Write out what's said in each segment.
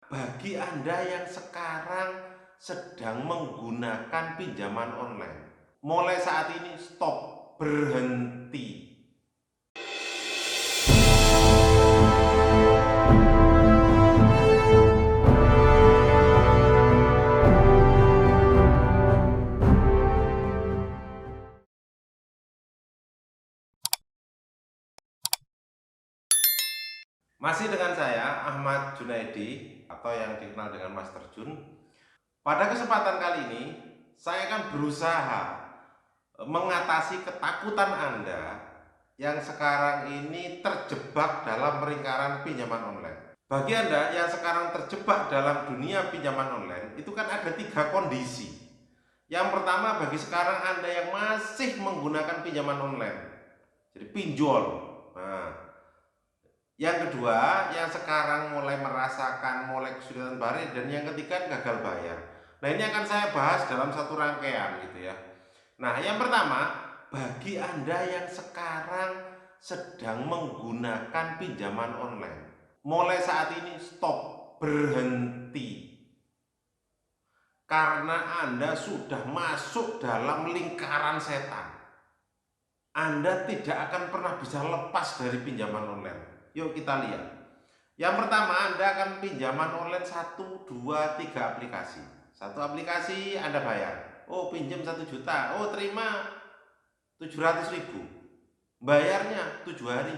bagi Anda yang sekarang sedang menggunakan pinjaman online, mulai saat ini stop, berhenti. Masih dengan saya, Ahmad Junaidi, atau yang dikenal dengan Mas Terjun. Pada kesempatan kali ini, saya akan berusaha mengatasi ketakutan Anda yang sekarang ini terjebak dalam lingkaran pinjaman online. Bagi Anda yang sekarang terjebak dalam dunia pinjaman online, itu kan ada 3 kondisi. Yang pertama, bagi sekarang Anda yang masih menggunakan pinjaman online, jadi pinjol. Nah, yang kedua, yang sekarang mulai merasakan mulai kesulitan bayar, dan yang ketiga gagal bayar. Nah, ini akan saya bahas dalam satu rangkaian gitu ya. Nah, yang pertama, bagi Anda yang sekarang sedang menggunakan pinjaman online, mulai saat ini stop, berhenti. Karena Anda sudah masuk dalam lingkaran setan. Anda tidak akan pernah bisa lepas dari pinjaman online. Yuk kita lihat. Yang pertama, Anda akan pinjaman online 1, 2, 3 aplikasi. Satu aplikasi Anda bayar. Oh, pinjam 1 juta. Oh, terima 700.000. Bayarnya 7 hari.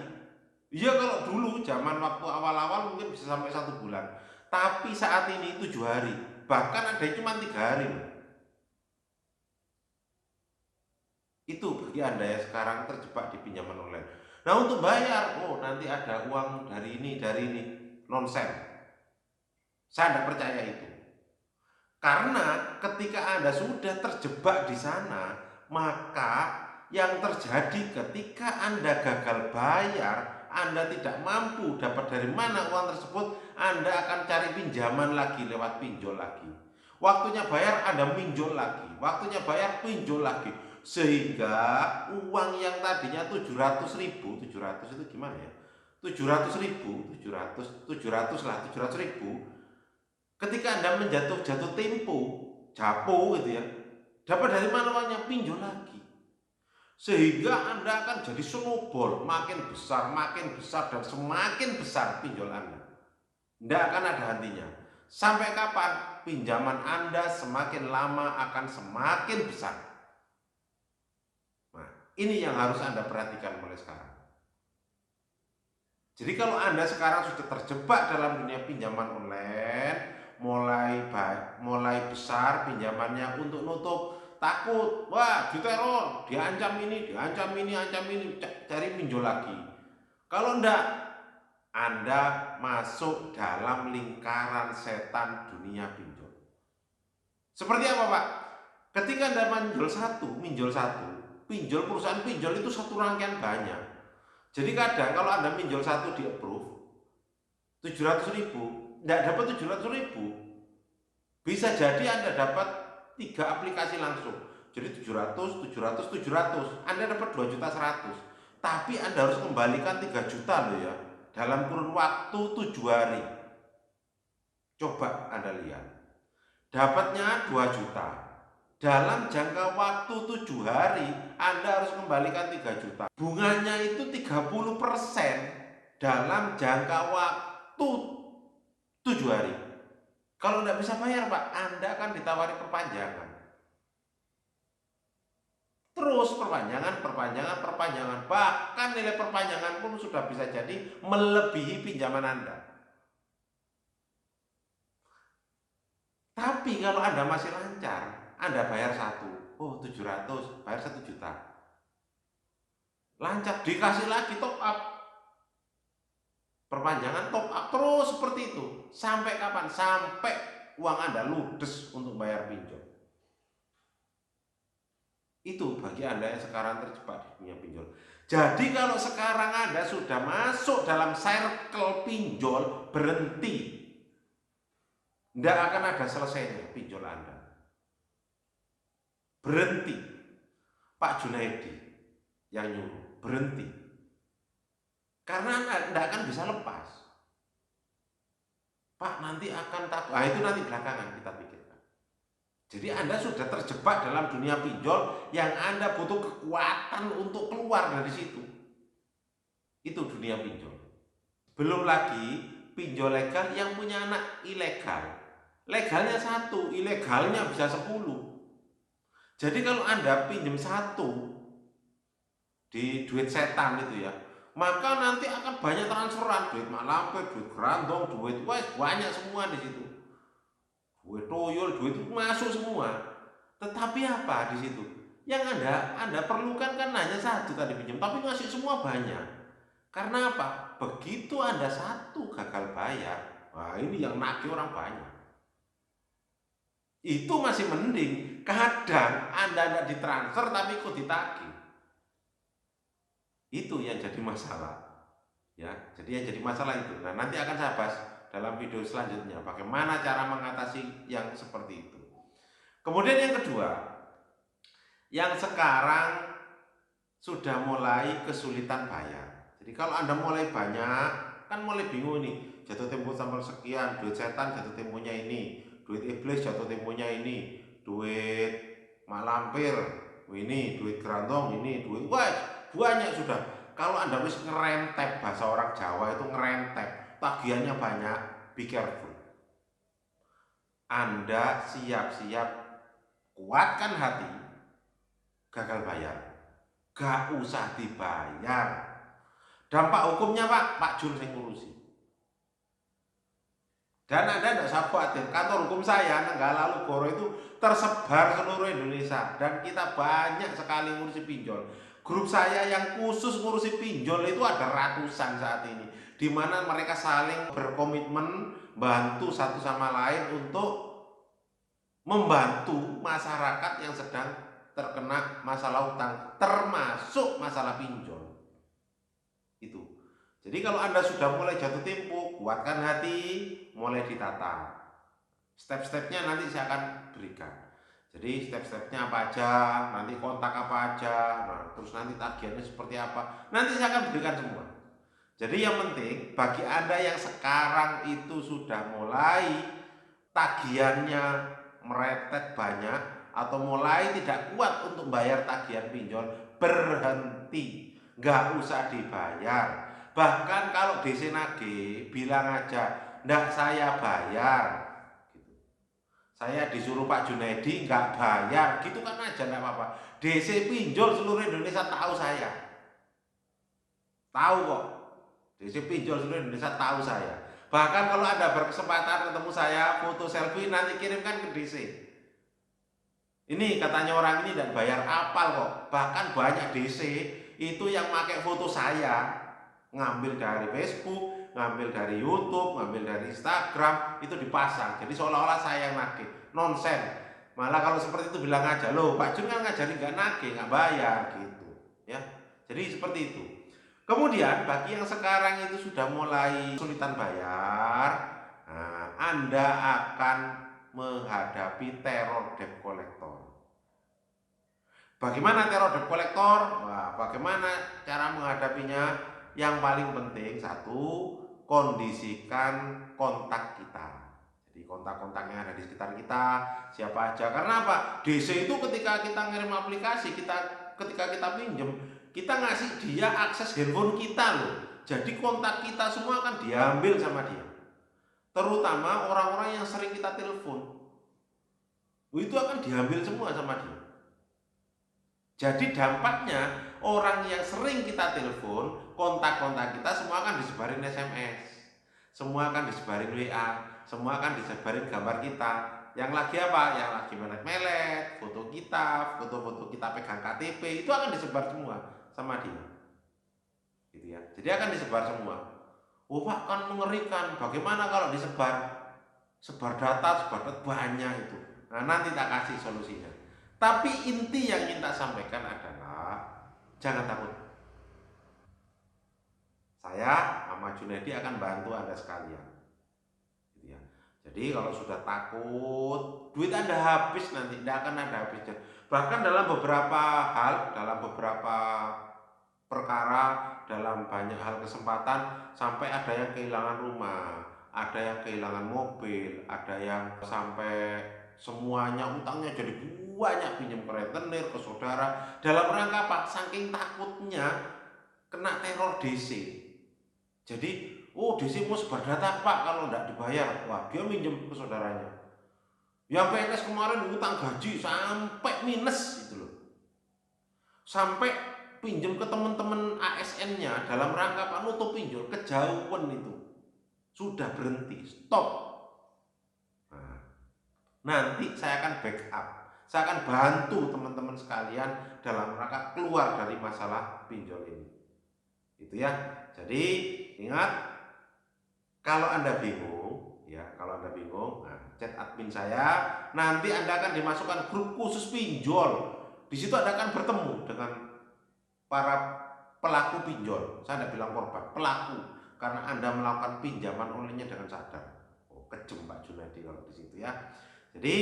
Iya, kalau dulu zaman waktu awal-awal mungkin bisa sampai 1 bulan. Tapi saat ini 7 hari. Bahkan ada yang cuma 3 hari. Itu bagi Anda yang sekarang terjebak di pinjaman online. Nah, untuk bayar, oh nanti ada uang dari ini, nonsen. Saya tidak percaya itu. Karena ketika Anda sudah terjebak di sana, maka yang terjadi ketika Anda gagal bayar, Anda tidak mampu dapat dari mana uang tersebut, Anda akan cari pinjaman lagi lewat pinjol lagi. Waktunya bayar, Anda pinjol lagi. Waktunya bayar, pinjol lagi. Sehingga uang yang tadinya 700.000, 700 itu gimana ya? 700.000, 700 lah, 700.000. Ketika Anda jatuh tempo, japo gitu ya, dapat dari mana uangnya? Pinjol lagi. Sehingga Anda akan jadi snowball, makin besar, dan semakin besar pinjol Anda. Tidak akan ada hentinya. Sampai kapan? Pinjaman Anda semakin lama akan semakin besar. Nah, ini yang harus Anda perhatikan mulai sekarang. Jadi kalau Anda sekarang sudah terjebak dalam dunia pinjaman online, mulai besar pinjamannya untuk nutup, takut, wah diteror, diancam ini, cari pinjol lagi. Kalau enggak, Anda masuk dalam lingkaran setan dunia pinjol. Seperti apa, Pak? Ketika Anda minjol satu, pinjol perusahaan pinjol itu satu rangkaian banyak. Jadi kadang kalau Anda pinjol satu di approve 700.000, enggak dapat 700.000, bisa jadi Anda dapat 3 aplikasi langsung. Jadi 700, 700, 700. Anda dapat 2.100.000. Tapi Anda harus kembalikan 3 juta loh ya. Dalam kurun waktu 7 hari. Coba Anda lihat. Dapatnya 2 juta. Dalam jangka waktu 7 hari, Anda harus kembalikan 3 juta. Bunganya itu 30% dalam jangka waktu 7 hari. Kalau tidak bisa bayar, Pak, Anda akan ditawari perpanjangan. Terus perpanjangan. Bahkan nilai perpanjangan pun sudah bisa jadi melebihi pinjaman Anda. Tapi kalau Anda masih lancar, Anda bayar 700, bayar 1 juta. Lancar, dikasih lagi top up. Perpanjangan top up terus seperti itu. Sampai kapan? Sampai uang Anda ludes untuk bayar pinjol. Itu bagi Anda yang sekarang terjebak di dunia pinjol. Jadi kalau sekarang Anda sudah masuk dalam circle pinjol, berhenti. Tidak akan ada selesainya pinjol Anda. Berhenti. Pak Junaidi yang nyuruh, berhenti. Karena Anda tidak akan bisa lepas. Pak nanti akan takut. Nah itu nanti belakangan kita pikirkan. Jadi Anda sudah terjebak dalam dunia pinjol yang Anda butuh kekuatan untuk keluar dari situ. Itu dunia pinjol. Belum lagi pinjol legal yang punya anak ilegal. Legalnya 1, ilegalnya bisa 10. Jadi kalau Anda pinjam 1 di duit setan itu ya, maka nanti akan banyak transferan, duit mak lampir, duit gerandong, duit wes banyak semua di situ. Duit toyol, duit itu masuk semua. Tetapi apa di situ? Yang Anda perlukan kan hanya 1 tadi pinjam, tapi ngasih semua banyak. Karena apa? Begitu Anda 1 gagal bayar, nah ini yang nagih orang banyak. Itu masih mending. Kadang Anda tidak ditransfer tapi ikut ditagih. Itu yang jadi masalah. Ya, jadi yang jadi masalah itu. Nah, nanti akan saya bahas dalam video selanjutnya bagaimana cara mengatasi yang seperti itu. Kemudian yang kedua, yang sekarang sudah mulai kesulitan bayar. Jadi kalau Anda mulai banyak, kan mulai bingung nih, jatuh tempo sampai sekian, duit setan jatuh temponya ini, duit iblis jatuh temponya ini, duit malampir ini, duit gerantong ini, duit wah banyak sudah. Kalau Anda wis ngerentep, bahasa orang Jawa itu ngerentep, tagihannya banyak, be careful. Anda siap-siap kuatkan hati, gagal bayar, gak usah dibayar. Dampak hukumnya Pak Jun yang ngurusi. Dan Anda tidak usah khawatir, kantor hukum saya Nanggala Lugoro itu tersebar seluruh Indonesia dan kita banyak sekali ngurusi pinjol. Grup saya yang khusus ngurusi pinjol itu ada ratusan saat ini, di mana mereka saling berkomitmen bantu satu sama lain untuk membantu masyarakat yang sedang terkena masalah utang, termasuk masalah pinjol. Itu. Jadi kalau Anda sudah mulai jatuh tempo, kuatkan hati, mulai ditata. Step-stepnya nanti saya akan berikan. Jadi step-stepnya apa aja, nanti kontak apa aja, nah, terus nanti tagihannya seperti apa, nanti saya akan berikan semua. Jadi yang penting bagi Anda yang sekarang itu sudah mulai tagihannya meretet banyak atau mulai tidak kuat untuk bayar tagihan pinjol, berhenti, nggak usah dibayar. Bahkan kalau DC nagih, bilang aja, ndak saya bayar. Gitu. Saya disuruh Pak Junaidi nggak bayar, gitu kan aja nggak apa-apa. DC pinjol seluruh Indonesia tahu saya, tahu kok. DC pinjol seluruh Indonesia tahu saya. Bahkan kalau Anda berkesempatan ketemu saya, foto selfie nanti kirimkan ke DC. Ini katanya orang ini dan bayar apal kok. Bahkan banyak DC itu yang pakai foto saya, ngambil dari Facebook, ngambil dari YouTube, ngambil dari Instagram, itu dipasang. Jadi seolah-olah saya yang nagih. Nonsen. Malah kalau seperti itu bilang aja, loh Pak Jun kan ngajarin nggak nagih, nggak bayar gitu. Ya, jadi seperti itu. Kemudian bagi yang sekarang itu sudah mulai kesulitan bayar, nah, Anda akan menghadapi teror debt collector. Bagaimana teror debt collector? Wah, bagaimana cara menghadapinya? Yang paling penting 1, kondisikan kontak kita. Jadi kontak-kontaknya ada di sekitar kita, siapa aja. Karena apa? DC itu ketika kita ngirim aplikasi, ketika kita pinjem, kita ngasih dia akses handphone kita loh. Jadi kontak kita semua akan diambil sama dia. Terutama orang-orang yang sering kita telepon. Itu akan diambil semua sama dia. Jadi dampaknya orang yang sering kita telepon, kontak-kontak kita semua akan disebarin SMS, semua akan disebarin WA, semua akan disebarin gambar kita. Yang lagi apa? Yang lagi melet-melet, foto kita, foto-foto kita pegang KTP, itu akan disebar semua sama dia. Gitu ya. Jadi akan disebar semua. Oh Pak, kan mengerikan. Bagaimana kalau disebar? Sebar data banyak itu. Nah, nanti tak kasih solusinya. Tapi inti yang ingin tak sampaikan adalah jangan takut. Saya sama Junaidi akan bantu Anda sekalian. Gitu ya. Jadi kalau sudah takut, duit Anda habis nanti, tidak akan ada habisnya. Bahkan dalam beberapa hal, dalam beberapa perkara, dalam banyak hal kesempatan, sampai ada yang kehilangan rumah, ada yang kehilangan mobil, ada yang sampai semuanya utangnya jadi banyak, pinjam ke rentenir, ke saudara, dalam rangka apa? Saking takutnya kena teror DC. Jadi, oh DC mau sebar data Pak, kalau nggak dibayar, wah dia minjem ke saudaranya. Yang PNS kemarin utang gaji sampai minus gitu loh. Sampai pinjam ke teman-teman ASN-nya dalam rangka Pak nutup pinjol, kejauhan itu. Sudah berhenti, stop. Nah, nanti saya akan backup. Saya akan bantu teman-teman sekalian dalam rangka keluar dari masalah pinjol ini. Itu ya. Jadi ingat, kalau Anda bingung, nah, chat admin saya, nanti Anda akan dimasukkan grup khusus pinjol. Di situ Anda akan bertemu dengan para pelaku pinjol. Saya tidak bilang korban, pelaku, karena Anda melakukan pinjaman online-nya dengan sadar. Oh, kejem Pak Junadi kalau di situ ya. Jadi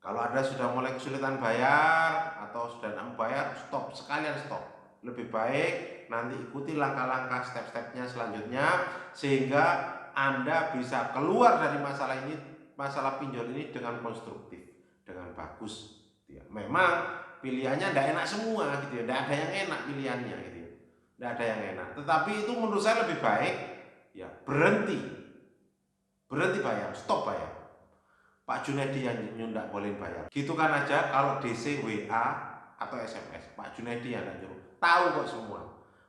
kalau Anda sudah mulai kesulitan bayar atau sudah tidak bayar, stop, sekalian stop. Lebih baik nanti ikuti langkah-langkah step-stepnya selanjutnya, sehingga Anda bisa keluar dari masalah ini, masalah pinjol ini dengan konstruktif, dengan bagus. Memang pilihannya tidak enak semua gitu ya, tidak ada yang enak pilihannya gitu ya, tidak ada yang enak. Tetapi itu menurut saya lebih baik ya berhenti bayar, stop bayar. Pak Junedi yang tidak boleh bayar. Gitu kan aja. Kalau DC WA atau SMS, Pak Junedi yang tidak nyuruh. Tahu kok semua.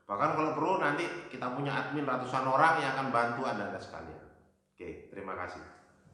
Bahkan kalau perlu nanti kita punya admin ratusan orang yang akan bantu Anda sekalian. Oke, terima kasih.